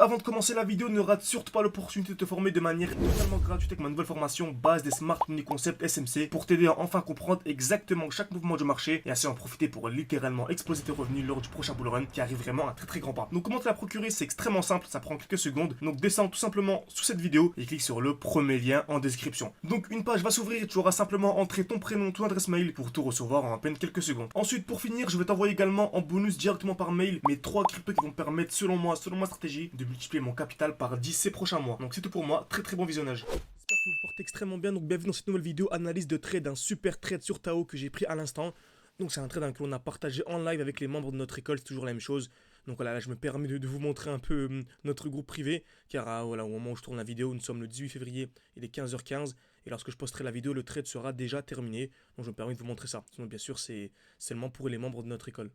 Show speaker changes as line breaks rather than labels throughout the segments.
avant de commencer la vidéo, ne rate surtout pas l'opportunité de te former de manière totalement gratuite avec ma nouvelle formation base des Smart Money Concept SMC pour t'aider à enfin comprendre exactement chaque mouvement du marché et ainsi en profiter pour littéralement exploser tes revenus lors du prochain bull run qui arrive vraiment à très grand pas. Donc comment te la procurer, c'est extrêmement simple, ça prend quelques secondes. Donc descends tout simplement sous cette vidéo et clique sur le premier lien en description. Donc une page va s'ouvrir et tu auras simplement entré ton prénom, ton adresse mail pour tout recevoir en à peine quelques secondes. Ensuite, pour finir, je vais t'envoyer également en bonus directement par mail mes 3 cryptos qui vont me permettre selon moi, selon ma stratégie, de multiplier mon capital par 10 ces prochains mois. Donc c'est tout pour moi, très bon visionnage. J'espère que vous portez extrêmement bien, donc bienvenue dans cette nouvelle vidéo analyse de trade, un super trade sur Tao que j'ai pris à l'instant. Donc c'est un trade que l'on a partagé en live avec les membres de notre école, c'est toujours la même chose. Donc voilà, là je me permets de vous montrer un peu notre groupe privé, car voilà, au moment où je tourne la vidéo, nous sommes le 18 février, il est 15h15, et lorsque je posterai la vidéo, le trade sera déjà terminé. Donc je me permets de vous montrer ça, sinon bien sûr c'est seulement pour les membres de notre école.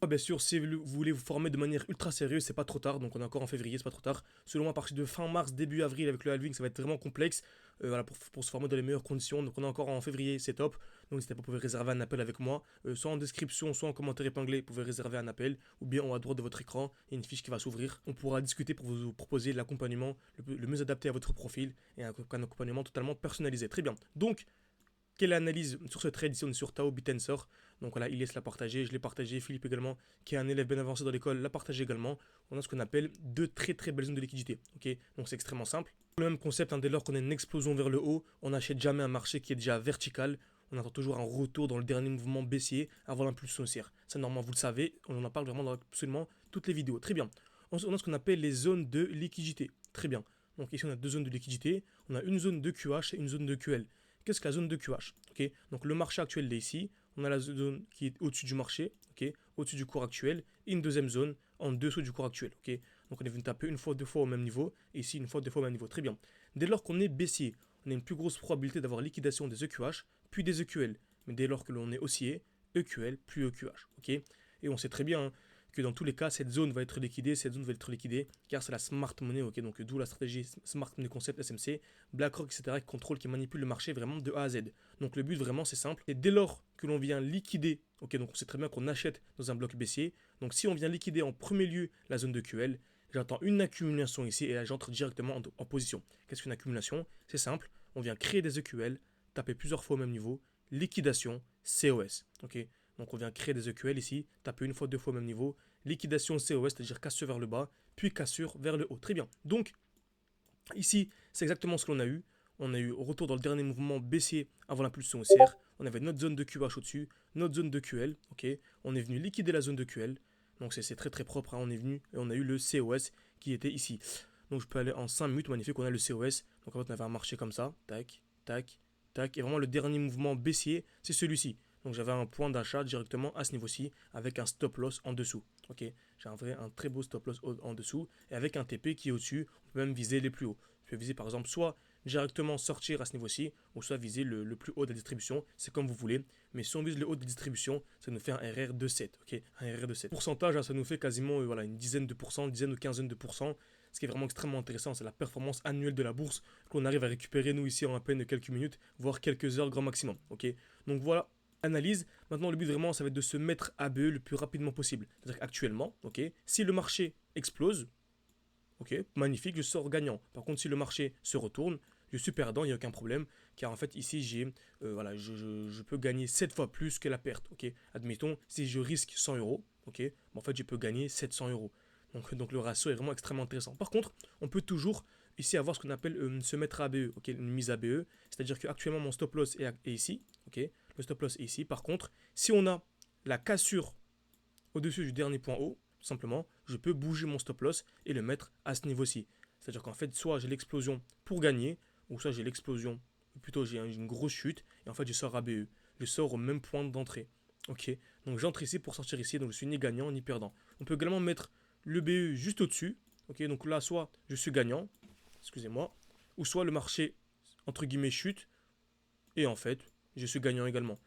Bien sûr, si vous voulez vous former de manière ultra sérieuse, c'est pas trop tard, donc on est encore en février, c'est pas trop tard. Selon moi, à partir de fin mars, début avril, avec le halving, ça va être vraiment complexe voilà, pour se former dans les meilleures conditions. Donc on est encore en février, c'est top. Donc n'hésitez pas, vous pouvez réserver un appel avec moi, soit en description, soit en commentaire épinglé, vous pouvez réserver un appel, ou bien en haut à droite de votre écran, il y a une fiche qui va s'ouvrir. On pourra discuter pour vous proposer l'accompagnement le mieux adapté à votre profil, et un accompagnement totalement personnalisé. Très bien. Donc, quelle analyse sur ce trade ici? On est sur Tao Bitensor. Donc voilà, Ilyes l'a partagé, je l'ai partagé, Philippe également, qui est un élève bien avancé dans l'école, l'a partagé également. On a ce qu'on appelle deux très belles zones de liquidité. Ok, donc c'est extrêmement simple. Le même concept, dès lors qu'on a une explosion vers le haut, on n'achète jamais un marché qui est déjà vertical. On attend toujours un retour dans le dernier mouvement baissier avant l'impulsion haussière. Ça, normalement, vous le savez, on en parle vraiment dans absolument toutes les vidéos. Très bien. On a ce qu'on appelle les zones de liquidité. Très bien. Donc ici, on a deux zones de liquidité. On a une zone de QH et une zone de QL. Qu'est-ce que la zone de QH? Okay, donc le marché actuel est ici. On a la zone qui est au-dessus du marché, okay, au-dessus du cours actuel, et une deuxième zone en dessous du cours actuel. Okay. Donc on est venu taper une fois, deux fois au même niveau, et ici une fois, deux fois au même niveau. Très bien. Dès lors qu'on est baissier, on a une plus grosse probabilité d'avoir liquidation des EQH, puis des EQL. Mais dès lors que l'on est haussier, EQL plus EQH. Okay. Et on sait très bien que dans tous les cas, cette zone va être liquidée, car c'est la smart money, ok, donc d'où la stratégie smart money concept SMC, BlackRock, etc., qui contrôle, qui manipule le marché vraiment de A à Z. Donc le but vraiment c'est simple, et dès lors que l'on vient liquider, ok, donc on sait très bien qu'on achète dans un bloc baissier, donc si on vient liquider en premier lieu la zone de QL, j'attends une accumulation ici, et là j'entre directement en position. Qu'est-ce qu'une accumulation? C'est simple, on vient créer des EQL, taper plusieurs fois au même niveau, liquidation, COS, ok. Donc on vient créer des EQL ici, taper une fois, deux fois au même niveau, liquidation COS, c'est-à-dire cassure vers le bas, puis cassure vers le haut. Très bien. Donc ici, c'est exactement ce que l'on a eu. On a eu retour dans le dernier mouvement baissier avant l'impulsion haussière. On avait notre zone de QH au-dessus, notre zone de QL. Ok, on est venu liquider la zone de QL. Donc c'est très propre. Hein. On est venu et on a eu le COS qui était ici. Donc je peux aller en 5 minutes. Magnifique, on a le COS. Donc en fait, on avait un marché comme ça. Tac, tac, tac. Et vraiment, le dernier mouvement baissier, c'est celui-ci. Donc j'avais un point d'achat directement à ce niveau-ci avec un stop loss en dessous. Ok, j'ai un très beau stop loss en dessous et avec un TP qui est au-dessus, on peut même viser les plus hauts. Je peux viser par exemple soit directement sortir à ce niveau-ci ou soit viser le plus haut de la distribution, c'est comme vous voulez. Mais si on vise le haut de la distribution, ça nous fait un RR de 7. Ok, un RR de 7. Pourcentage, ça nous fait quasiment voilà, une dizaine de pourcents, une dizaine ou quinzaine de pourcents. Ce qui est vraiment extrêmement intéressant, c'est la performance annuelle de la bourse qu'on arrive à récupérer nous ici en à peine quelques minutes, voire quelques heures grand maximum. Ok, donc voilà. Analyse. Maintenant, le but vraiment, ça va être de se mettre à BE le plus rapidement possible. C'est-à-dire qu'actuellement, ok, si le marché explose, ok, magnifique, je sors gagnant. Par contre, si le marché se retourne, je suis perdant, il n'y a aucun problème, car en fait, ici, voilà, je peux gagner 7 fois plus que la perte, ok. Admettons, si je risque 100 euros, ok, en fait, je peux gagner 700 euros. Donc le ratio est vraiment extrêmement intéressant. Par contre, on peut toujours ici avoir ce qu'on appelle se mettre à BE, ok, une mise à BE, c'est-à-dire qu'actuellement, mon stop loss est ici, ok. Le stop loss est ici. Par contre, si on a la cassure au-dessus du dernier point haut, tout simplement, je peux bouger mon stop loss et le mettre à ce niveau-ci. C'est-à-dire qu'en fait, soit j'ai l'explosion pour gagner, ou soit j'ai l'explosion, ou plutôt j'ai une grosse chute, et en fait, je sors à BE. Je sors au même point d'entrée. Ok, donc j'entre ici pour sortir ici, donc je suis ni gagnant ni perdant. On peut également mettre le BE juste au-dessus. Ok, donc là, soit je suis gagnant, excusez-moi, ou soit le marché, entre guillemets, chute, et en fait, je suis gagnant également.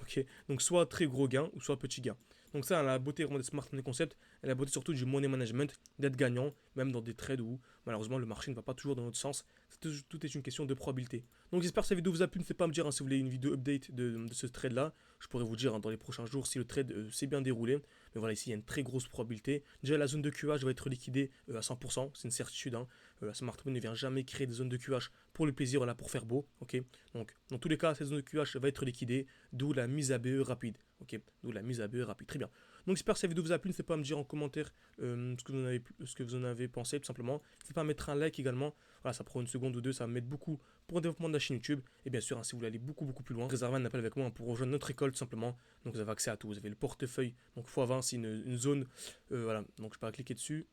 Ok, donc soit très gros gain ou soit petit gain. Donc ça, la beauté vraiment des smart money concept, et la beauté surtout du money management, d'être gagnant, même dans des trades où malheureusement le marché ne va pas toujours dans notre sens. Tout est une question de probabilité. Donc j'espère que cette vidéo vous a plu. N'hésitez pas à me dire si vous voulez une vidéo update de ce trade là. Je pourrais vous dire dans les prochains jours si le trade s'est bien déroulé. Mais voilà, ici il y a une très grosse probabilité. Déjà la zone de QH va être liquidée à 100%, c'est une certitude. La smart money ne vient jamais créer des zones de QH pour le plaisir, voilà, pour faire beau. Ok. Donc dans tous les cas, cette zone de QH va être liquidée, d'où la mise à BE rapide. Ok. D'où la mise à BE rapide. Très bien. Donc j'espère que cette vidéo vous a plu. N'hésitez pas à me dire en commentaire ce que vous en avez pensé tout simplement. N'hésitez pas à mettre un like également. Voilà, ça prend une seconde ou deux, ça va m'aider beaucoup pour le développement de la chaîne YouTube. Et bien sûr, si vous voulez aller beaucoup plus loin, réservez un appel avec moi pour rejoindre notre école tout simplement. Donc vous avez accès à tout. Vous avez le portefeuille, donc x20, c'est une zone. Voilà, donc je peux pas cliquer dessus.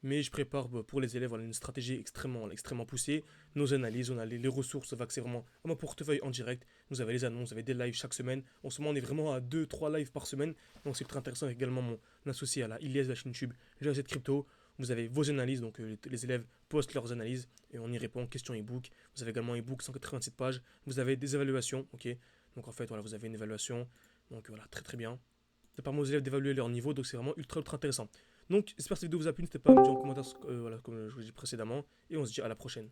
Mais je prépare pour les élèves voilà, une stratégie extrêmement poussée. Nos analyses, on a les ressources, ça va accéder vraiment à mon portefeuille en direct. Vous avez les annonces, vous avez des lives chaque semaine. En ce moment, on est vraiment à 2-3 lives par semaine. Donc c'est très intéressant. Avec également mon associé à la Iliès de la chaîne YouTube, j'ai cette crypto. Vous avez vos analyses, donc les élèves postent leurs analyses et on y répond. Question e-book. Vous avez également un e-book 187 pages. Vous avez des évaluations, ok. Donc en fait, voilà, vous avez une évaluation. Donc voilà, très bien. Ça permet aux élèves d'évaluer leur niveau, donc c'est vraiment ultra intéressant. Donc j'espère que cette vidéo vous a plu, n'hésitez pas à me dire en commentaire, voilà, comme je vous l'ai dit précédemment, et on se dit à la prochaine.